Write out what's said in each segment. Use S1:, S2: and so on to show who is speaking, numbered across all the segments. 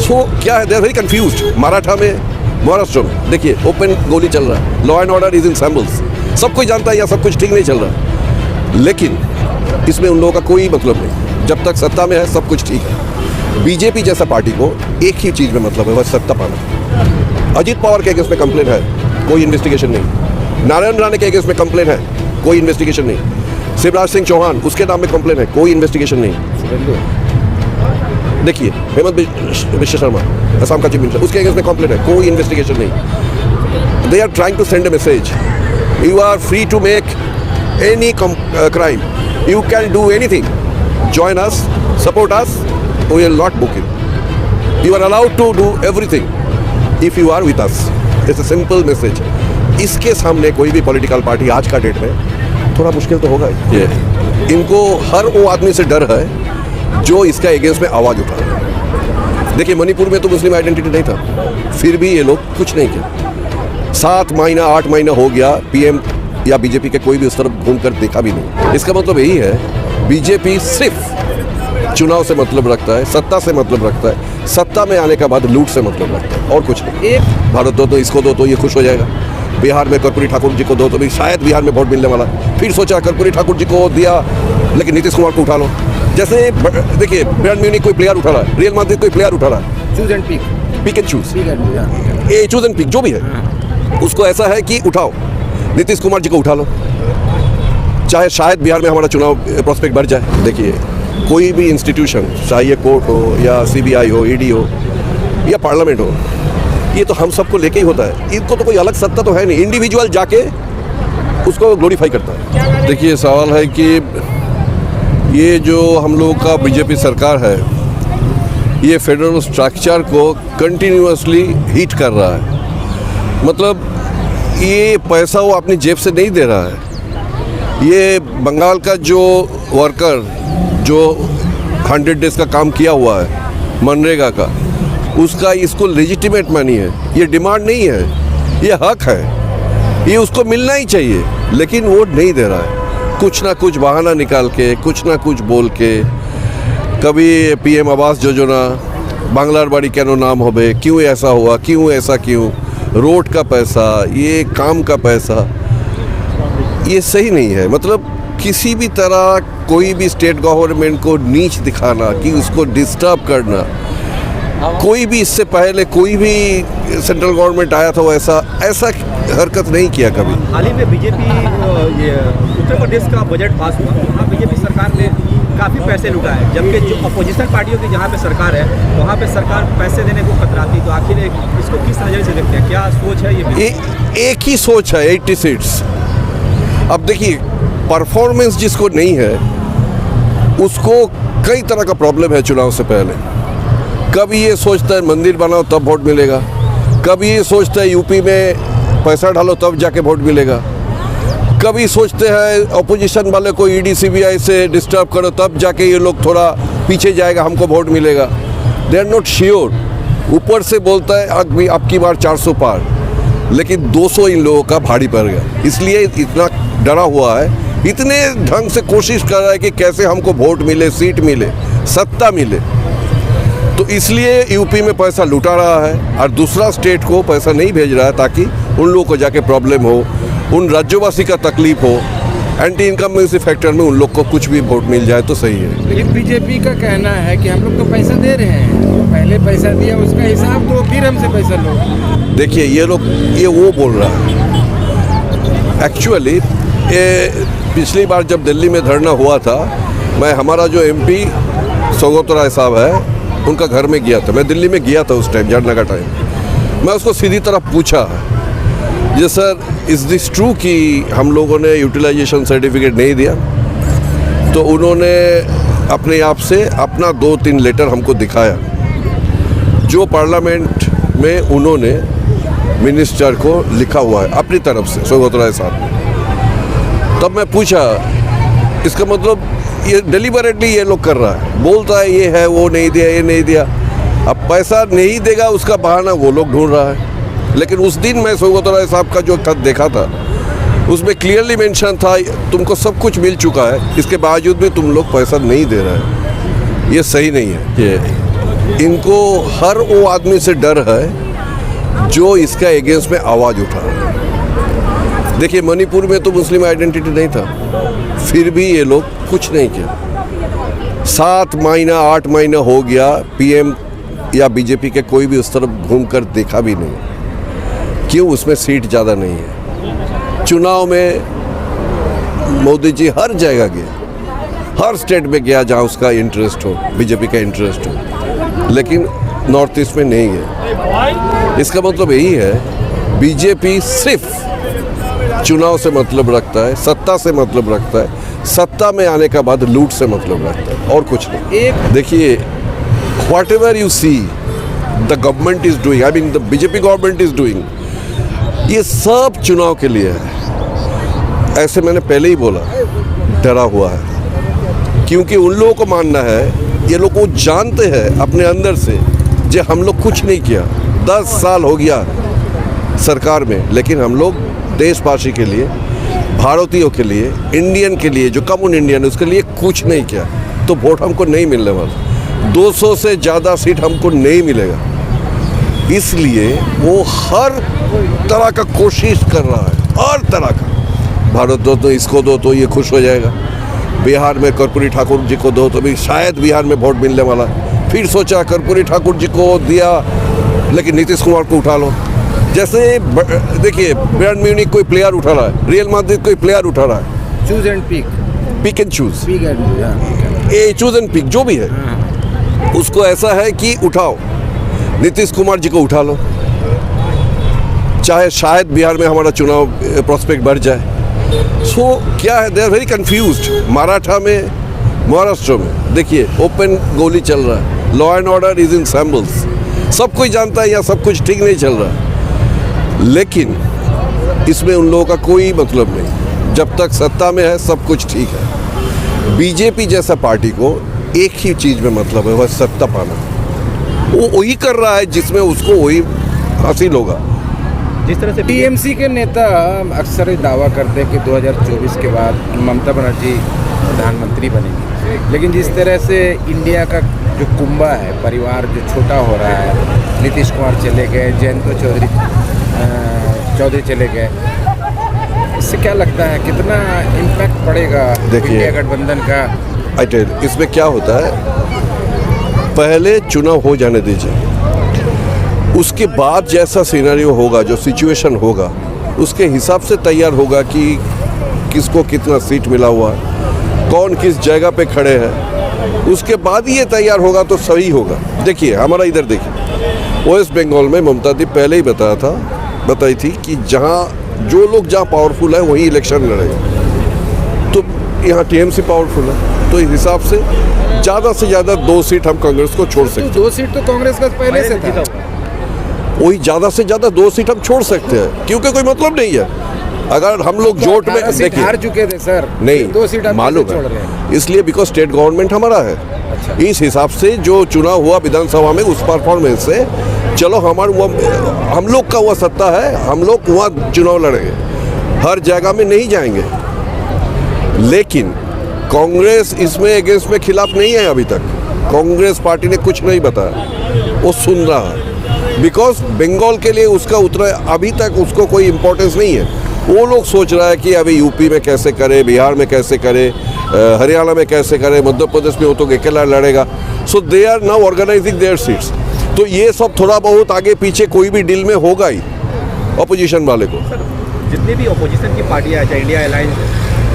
S1: सो क्या है, they are very confused. Maratha में, महाराष्ट्र में देखिए ओपन गोली चल रहा है, law and order is in shambles, सब कुछ जानता है या सब कुछ ठीक नहीं चल रहा, लेकिन इसमें उन लोगों का कोई मतलब नहीं। जब तक सत्ता में है सब कुछ ठीक है। बीजेपी जैसा पार्टी को एक ही चीज़ में मतलब है, वह सत्ता पाना। अजीत पवार के अगेंस्ट में कंप्लेन है, कोई इन्वेस्टिगेशन नहीं। नारायण राणे के अगेंस्ट में कंप्लेन है, कोई इन्वेस्टिगेशन नहीं। शिवराज सिंह चौहान, उसके नाम में कंप्लेन है, कोई इन्वेस्टिगेशन नहीं। देखिए हेमंत विश्व शर्मा, असम का चीफ मिनिस्टर, उसके अगेंस्ट में कंप्लेन है, कोई इन्वेस्टिगेशन नहीं। They are trying to send a message, you are free to make any crime, you can do anything, join us, support us, we will not book you. You are allowed to do everything if you are with us. It's a simple message. इसके सामने कोई भी political party आज का date में थोड़ा मुश्किल तो होगा ही। इनको हर वो आदमी से डर है जो इसका अगेंस्ट में आवाज़ उठा रहा है। देखिए मणिपुर में तो मुस्लिम आइडेंटिटी नहीं था, फिर भी ये लोग कुछ नहीं किया। 7 महीना 8 महीना हो गया, पीएम या बीजेपी के कोई भी उस तरफ घूम कर देखा भी नहीं। इसका मतलब यही है बीजेपी सिर्फ चुनाव से मतलब रखता है, सत्ता से मतलब रखता है, सत्ता में आने के बाद लूट से मतलब रखता है और कुछ नहीं। एक भारत दो तो इसको दो तो ये खुश हो जाएगा। बिहार में कर्पूरी ठाकुर जी को दो तो भी शायद बिहार में वोट मिलने वाला। फिर सोचा कर्पूरी ठाकुर जी को दिया, लेकिन नीतीश कुमार को उठा लो। जैसे देखिए ब्रायन म्यूनिख कोई प्लेयर उठा रहा है, रियल मैड्रिड कोई प्लेयर उठा रहा है, choose and pick and choose, ये चूज एंड पिक जो भी है, उसको ऐसा है कि उठाओ, नीतीश कुमार जी को उठा लो, चाहे शायद बिहार में हमारा चुनाव प्रोस्पेक्ट बढ़ जाए। देखिए कोई भी इंस्टीट्यूशन, चाहे ये कोर्ट हो या सीबीआई हो, ईडी हो या पार्लियामेंट हो, ये तो हम सबको लेके ही होता है। इनको तो कोई अलग सत्ता तो है नहीं, इंडिविजुअल जाके उसको ग्लोरीफाई करता है। देखिए सवाल है कि ये जो हम लोगों का बीजेपी सरकार है, ये फेडरल स्ट्रक्चर को कंटिन्यूअसली हीट कर रहा है। मतलब ये पैसा वो अपनी जेब से नहीं दे रहा है। ये बंगाल का जो वर्कर जो 100 डेज का काम किया हुआ है मनरेगा का, उसका इसको लेजिटिमेट मनी है, ये डिमांड नहीं है, ये हक है, ये उसको मिलना ही चाहिए, लेकिन वो नहीं दे रहा है। कुछ ना कुछ बहाना निकाल के, कुछ ना कुछ बोल के, कभी पीएम आवास योजना, बांग्लार बाड़ी क्यों नाम होबे, क्यों ऐसा हुआ, क्यों ऐसा, क्यों रोड का पैसा, ये काम का पैसा, ये सही नहीं है। मतलब किसी भी तरह कोई भी स्टेट गवर्नमेंट को नीच दिखाना, कि उसको डिस्टर्ब करना, कोई भी इससे पहले कोई भी सेंट्रल गवर्नमेंट आया था वो ऐसा हरकत नहीं किया कभी।
S2: हाल ही में बीजेपी ये उत्तर प्रदेश का बजट पास हुआ, वहाँ बीजेपी सरकार ने काफ़ी पैसे लुटाए, जबकि जो अपोजिशन पार्टियों की जहाँ पे सरकार है वहाँ पे सरकार पैसे देने को कतराती। तो आखिर इसको किस नज़र से देखते हैं, क्या सोच है ये?
S1: एक ही सोच है, 80 सीट्स। अब देखिए परफॉर्मेंस जिसको नहीं है उसको कई तरह का प्रॉब्लम है चुनाव से पहले। कभी ये सोचता है मंदिर बनाओ तब वोट मिलेगा, कभी ये सोचता है यूपी में पैसा डालो तब जाके वोट मिलेगा, कभी सोचते हैं अपोजिशन वाले को ईडी सीबीआई से डिस्टर्ब करो तब जाके ये लोग थोड़ा पीछे जाएगा, हमको वोट मिलेगा। They are not sure. ऊपर से बोलता है अब की बार 400 पार, लेकिन 200 इन लोगों का भारी पड़ गया, इसलिए इतना डरा हुआ है, इतने ढंग से कोशिश कर रहा है कि कैसे हमको वोट मिले, सीट मिले, सत्ता मिले। तो इसलिए यूपी में पैसा लुटा रहा है और दूसरा स्टेट को पैसा नहीं भेज रहा है, ताकि उन लोगों को जाके प्रॉब्लम हो, उन राज्यवासी का तकलीफ हो, एंटी इनकम्बेंसी फैक्टर में उन लोग को कुछ भी वोट मिल जाए तो सही है।
S3: लेकिन बीजेपी का कहना है कि हम लोग तो पैसा दे रहे हैं, पहले पैसा दिया उसका हिसाब दो, फिर हमसे पैसा लो।
S1: देखिए ये लोग ये वो बोल रहा है। एक्चुअली पिछली बार जब दिल्ली में धरना हुआ था, मैं हमारा जो एमपी सौगत राय साहब है उनका घर में गया था, मैं दिल्ली में गया था उस टाइम, धरना का टाइम। मैं उसको सीधी तरह पूछा, जी सर इज़ दिस ट्रू कि हम लोगों ने यूटिलाइजेशन सर्टिफिकेट नहीं दिया? तो उन्होंने अपने आप से अपना 2-3 लेटर हमको दिखाया जो पार्लियामेंट में उन्होंने मिनिस्टर को लिखा हुआ है अपनी तरफ से, सौगत राय साहब ने। तब मैं पूछा इसका मतलब ये डिलिबरेटली ये लोग कर रहा है, बोलता है ये है, वो नहीं दिया, ये नहीं दिया, अब पैसा नहीं देगा उसका बहाना वो लोग ढूंढ रहा है। लेकिन उस दिन मैं सौगत राय साहब का जो खत देखा था उसमें क्लियरली मेंशन था तुमको सब कुछ मिल चुका है, इसके बावजूद भी तुम लोग पैसा नहीं दे रहे हैं, ये सही नहीं है। ये इनको हर वो आदमी से डर है जो इसका एगेंस्ट में आवाज़ उठा रहा है। देखिए मणिपुर में तो मुस्लिम आइडेंटिटी नहीं था, फिर भी ये लोग कुछ नहीं किया। 7 महीना 8 महीना हो गया, पीएम या बीजेपी के कोई भी उस तरफ घूमकर देखा भी नहीं। क्यों? उसमें सीट ज़्यादा नहीं है। चुनाव में मोदी जी हर जगह गए, हर स्टेट में गया जहाँ उसका इंटरेस्ट हो, बीजेपी का इंटरेस्ट हो, लेकिन नॉर्थ ईस्ट में नहीं है। इसका मतलब यही है बीजेपी सिर्फ चुनाव से मतलब रखता है, सत्ता से मतलब रखता है, सत्ता में आने का बाद लूट से मतलब रखता है और कुछ नहीं।
S3: एक
S1: देखिए what ever you see the government is doing, I mean the BJP government is doing, ये सब चुनाव के लिए है। ऐसे मैंने पहले ही बोला, डरा हुआ है, क्योंकि उन लोगों को मानना है, ये लोग को जानते हैं अपने अंदर से जो हम लोग कुछ नहीं किया। 10 साल हो गया सरकार में, लेकिन हम लोग देशवासी के लिए, भारतीयों के लिए, इंडियन के लिए, जो कॉमन इंडियन है उसके लिए कुछ नहीं किया, तो वोट हमको नहीं मिलने वाला। 200 से ज़्यादा सीट हमको नहीं मिलेगा। इसलिए वो हर तरह का कोशिश कर रहा है, हर तरह का। भारत दो तो इसको दो तो ये खुश हो जाएगा, बिहार में कर्पूरी ठाकुर जी को दो तो भी शायद बिहार में वोट मिलने वाला। फिर सोचा कर्पूरी ठाकुर जी को दिया, लेकिन नीतीश कुमार को उठा लो। जैसे देखिए बायर्न म्यूनिख कोई प्लेयर उठा रहा है, रियल मैड्रिड कोई प्लेयर उठा रहा है,
S3: choose and pick,
S1: pick and choose,
S3: ये
S1: चूज एंड पिक जो भी है, उसको ऐसा है कि उठाओ, नीतीश कुमार जी को उठा लो, चाहे शायद बिहार में हमारा चुनाव प्रोस्पेक्ट बढ़ जाए। सो क्या है, they are very confused. Maratha में, महाराष्ट्र में देखिए ओपन गोली चल रहा है, law and order is in shambles. सब कोई जानता है यहाँ सब कुछ ठीक नहीं चल रहा है, लेकिन इसमें उन लोगों का कोई मतलब नहीं। जब तक सत्ता में है सब कुछ ठीक है। बीजेपी जैसा पार्टी को एक ही चीज़ में मतलब है, वह सत्ता पाना। वो वही कर रहा है जिसमें उसको वही हासिल होगा।
S2: जिस तरह से
S3: टीएमसी के नेता अक्सर दावा करते हैं कि 2024 के बाद ममता बनर्जी प्रधानमंत्री बनेगी, लेकिन जिस तरह से इंडिया का जो कुंभा है, परिवार जो छोटा हो रहा है, नीतीश कुमार चले गए, जयंत चौधरी चले गए, इससे क्या लगता है कितना इम्पैक्ट पड़ेगा इंडिया गठबंधन का?
S1: इसमें क्या होता है, पहले चुनाव हो जाने दीजिए, उसके बाद जैसा सिनेरियो होगा, जो सिचुएशन होगा, उसके हिसाब से तैयार होगा कि किसको कितना सीट मिला हुआ है, कौन किस जगह पे खड़े हैं, उसके बाद ये तैयार होगा तो सही होगा। देखिए हमारा इधर देखिए, वेस्ट बंगाल में ममता दी पहले ही बताई थी कि जहाँ जो लोग जहाँ पावरफुल है वहीं इलेक्शन लड़ेगा। तो यहाँ टीएमसी पावरफुल है, तो इस हिसाब से ज़्यादा 2 सीट हम कांग्रेस को छोड़ सकते हैं।
S3: 2 सीट तो कांग्रेस का पहले से था,
S1: वही ज़्यादा से ज़्यादा 2 सीट हम छोड़ सकते हैं, क्योंकि कोई मतलब नहीं है। अगर हम लोग जोट में देखिए
S3: हार चुके थे सर,
S1: नहीं
S3: 2 सीट
S1: मालूम
S3: छोड़ रहे हैं,
S1: है, इसलिए बिकॉज स्टेट गवर्नमेंट हमारा है।
S3: अच्छा।
S1: इस हिसाब से जो चुनाव हुआ विधानसभा में, उस परफॉर्मेंस से चलो हम लोग का हुआ सत्ता है, हम लोग वहाँ चुनाव लड़ेंगे, हर जगह में नहीं जाएंगे। लेकिन कांग्रेस इसमें अगेंस्ट में खिलाफ नहीं है। अभी तक कांग्रेस पार्टी ने कुछ नहीं बताया, वो सुन रहा है, बिकॉज बंगाल के लिए उसका उतना अभी तक उसको कोई इम्पोर्टेंस नहीं है। वो लोग सोच रहा है कि अभी यूपी में कैसे करे, बिहार में कैसे करे, हरियाणा में कैसे करे, मध्य प्रदेश में वो तो अकेला लड़ेगा। So they are now organising their seats. तो ये सब थोड़ा बहुत आगे पीछे कोई भी डील में होगा ही अपोजिशन वाले को।
S2: जितनी भी अपोजिशन की पार्टियां हैं, इंडिया अलायंस,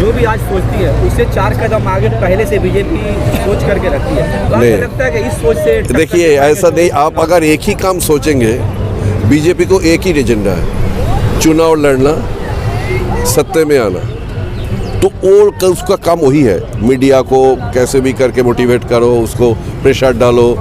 S2: जो भी आज सोचती है उससे 4 कदम आगे पहले से बीजेपी सोच करके रखती है। तो आपको लगता है कि इस सोच से
S1: देखिए ऐसा नहीं, आप अगर एक ही काम सोचेंगे, बीजेपी को एक ही एजेंडा है, चुनाव लड़ना, सत्ते में आना, तो और उसका काम वही है। मीडिया को कैसे भी करके मोटिवेट करो, उसको प्रेशर डालो,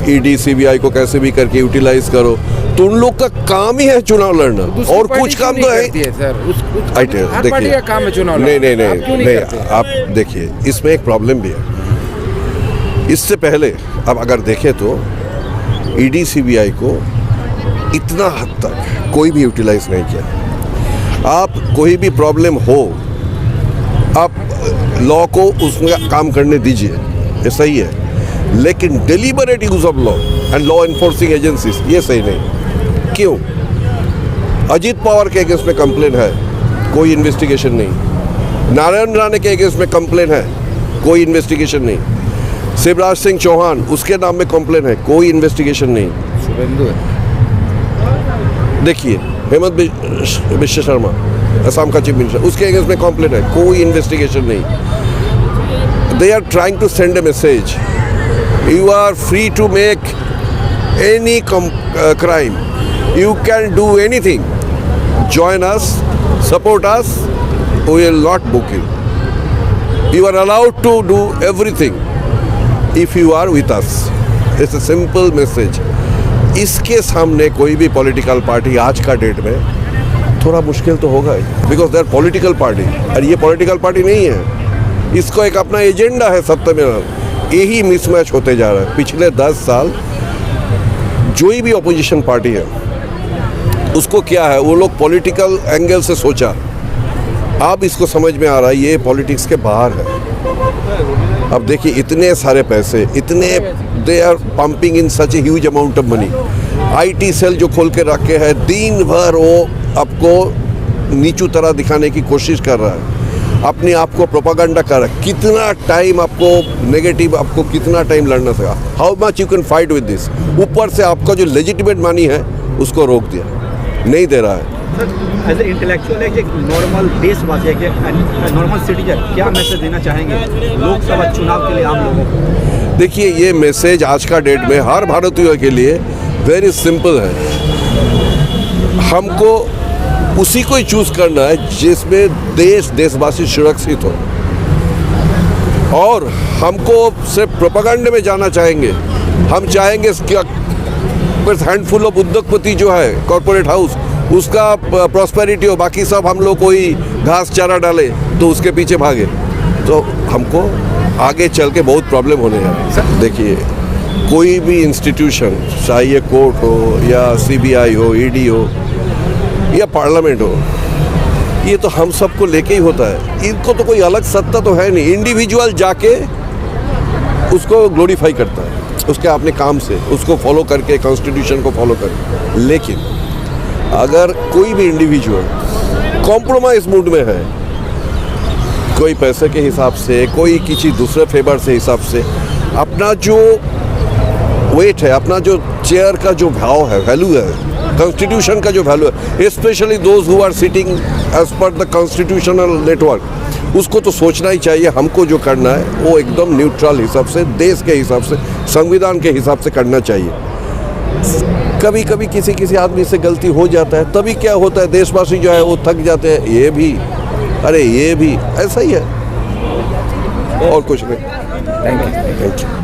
S1: ईडी सीबीआई को कैसे भी करके यूटिलाइज करो, तो उन लोग का काम ही है चुनाव लड़ना। और कुछ काम तो है
S3: देखिए काम है चुनाव
S1: नहीं, आप देखिए इसमें एक प्रॉब्लम भी है। इससे पहले अब अगर देखें तो ईडी सीबीआई को इतना हद तक कोई भी यूटिलाइज नहीं किया। आप कोई भी प्रॉब्लम हो, आप लॉ को उसमें काम करने दीजिए, ये सही है, लेकिन deliberate use of law and law enforcing agencies ये सही नहीं। क्यों? अजीत पवार के अगेंस्ट में कंप्लेन है, कोई इन्वेस्टिगेशन नहीं। नारायण राणे के अगेंस्ट में कंप्लेन है, कोई इन्वेस्टिगेशन नहीं। शिवराज सिंह चौहान उसके नाम में कंप्लेन है, कोई इन्वेस्टिगेशन नहीं।
S3: शुभेंदु है।
S1: देखिए हेमंत बिश्व शर्मा असम का चीफ मिनिस्टर, उसके अगेंस्ट में कंप्लेन है, कोई इन्वेस्टिगेशन नहीं। They are trying to send a message, you are free to make any crime, you can do anything, join us, support us, we will not book you. You are allowed to do everything if you are with us. It's a simple message. इसके सामने कोई भी political party आज का date में थोड़ा मुश्किल तो होगा ही, because they are political party, और ये पॉलिटिकल पार्टी नहीं है। इसको एक अपना एजेंडा है सत्ता में, यही मिसमैच होते जा रहा है। पिछले 10 साल जो भी अपोजिशन पार्टी है उसको क्या है, वो लोग पॉलिटिकल एंगल से सोचा। अब इसको समझ में आ रहा है ये पॉलिटिक्स के बाहर है। अब देखिए इतने सारे पैसे, इतने they are pumping in such a huge amount of money. IT cell जो खोल के रखे हैं, दिन भर वो आपको नीचू तरह दिखाने की कोशिश कर रहा है, अपने आप को प्रोपागेंडा कर रहा है। कितना टाइम आपको नेगेटिव, आपको कितना टाइम लड़ना सका, how much you can fight with this. ऊपर से आपका जो लेजिटिमेट मनी है उसको रोक दिया, नहीं दे रहा है।
S2: एज ए इंटेलेक्चुअल, एक नॉर्मल देशवासी, एक नॉर्मल सिटीजन, क्या मैसेज देना चाहेंगे लोकसभा चुनाव के लिए आम लोगों को?
S1: देखिए ये मैसेज आज का डेट में हर भारतीय के लिए वेरी सिंपल है। हमको उसी को ही चूज करना है जिसमें देशवासी सुरक्षित हो, और हमको सिर्फ प्रोपेगेंडा में जाना चाहेंगे। हम चाहेंगे हैंडफुल ऑफ उद्योगपति जो है कॉर्पोरेट हाउस, उसका प्रॉस्पेरिटी हो, बाकी सब हम लोग कोई घास चारा डाले तो उसके पीछे भागे, तो हमको आगे चल के बहुत प्रॉब्लम होने हैं। देखिए कोई भी इंस्टीट्यूशन, चाहे ये कोर्ट हो या सीबीआई हो, ईडी हो या पार्लियामेंट हो, ये तो हम सबको लेके ही होता है। इनको तो कोई अलग सत्ता तो है नहीं। इंडिविजुअल जाके उसको ग्लोरीफाई करता है उसके अपने काम से, उसको फॉलो करके, कॉन्स्टिट्यूशन को फॉलो करके। लेकिन अगर कोई भी इंडिविजुअल कॉम्प्रोमाइज मूड में है, कोई पैसे के हिसाब से, कोई किसी दूसरे फेवर से हिसाब से, अपना जो वेट है, अपना जो चेयर का जो भाव है, वैल्यू है, कॉन्स्टिट्यूशन का जो वैल्यू है, specially those who are sitting as per the constitutional network, उसको तो सोचना ही चाहिए। हमको जो करना है वो एकदम न्यूट्रल हिसाब से, देश के हिसाब से, संविधान के हिसाब से करना चाहिए। कभी कभी किसी आदमी से गलती हो जाता है, तभी क्या होता है, देशवासी जो है वो थक जाते हैं, ये भी, अरे ये भी, ऐसा ही है और कुछ नहीं।
S3: Thank you.